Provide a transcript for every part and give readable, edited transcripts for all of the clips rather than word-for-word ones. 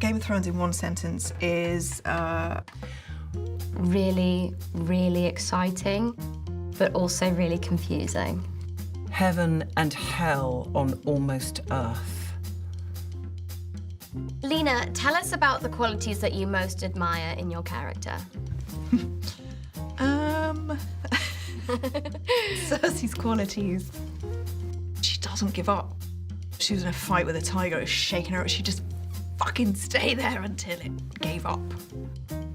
Game of Thrones in one sentence is really, really exciting, but also really confusing. Heaven and hell on almost Earth. Lena, tell us about the qualities that you most admire in your character. Cersei's qualities. She doesn't give up. She was in a fight with a tiger, it was shaking her, she just fucking stayed there until it gave up.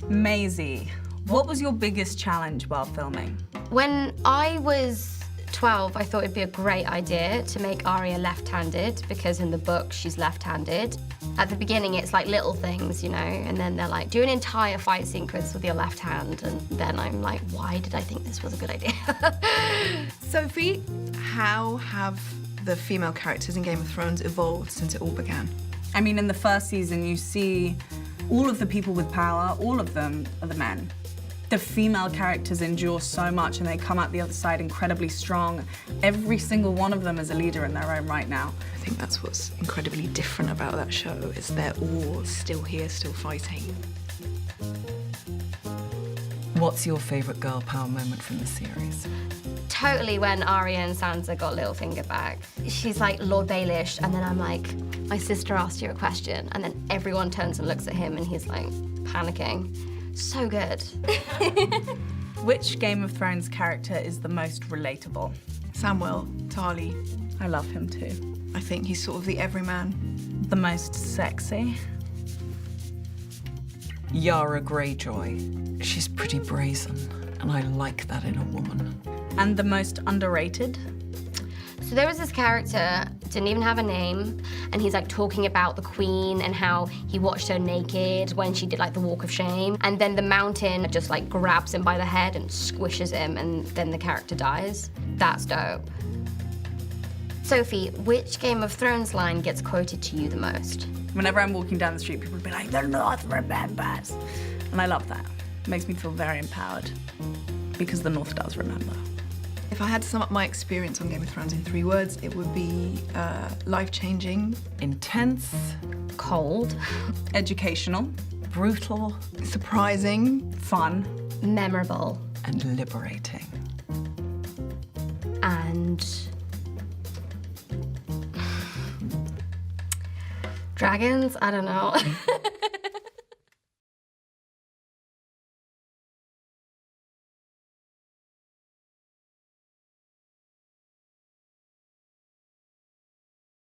Maisie, what was your biggest challenge while filming? When I was 12, I thought it'd be a great idea to make Arya left-handed, because in the book, she's left-handed. At the beginning, it's like little things, you know, and then they're like, do an entire fight sequence with your left hand, and then I'm like, why did I think this was a good idea? Sophie, how have the female characters in Game of Thrones evolved since it all began? I mean, in the first season, you see all of the people with power, all of them are the men. The female characters endure so much and they come out the other side incredibly strong. Every single one of them is a leader in their own right now. I think that's what's incredibly different about that show, is they're all still here, still fighting. What's your favourite girl power moment from the series? Totally when Arya and Sansa got Littlefinger back. She's like, Lord Baelish, and then I'm like, my sister asked you a question, and then everyone turns and looks at him and he's like panicking. So good. Which Game of Thrones character is the most relatable? Samuel Tarly. I love him too. I think he's sort of the everyman. The most sexy? Yara Greyjoy. She's pretty brazen, and I like that in a woman. And the most underrated? So there was this character, didn't even have a name, and he's like talking about the queen and how he watched her naked when she did like the walk of shame. And then the mountain just like grabs him by the head and squishes him, and then the character dies. That's dope. Sophie, which Game of Thrones line gets quoted to you the most? Whenever I'm walking down the street, people will be like, the North remembers. And I love that. It makes me feel very empowered because the North does remember. If I had to sum up my experience on Game of Thrones in 3 words, it would be life-changing, Intense, Cold, Educational, brutal, surprising, fun, memorable, and liberating. and dragons? I don't know.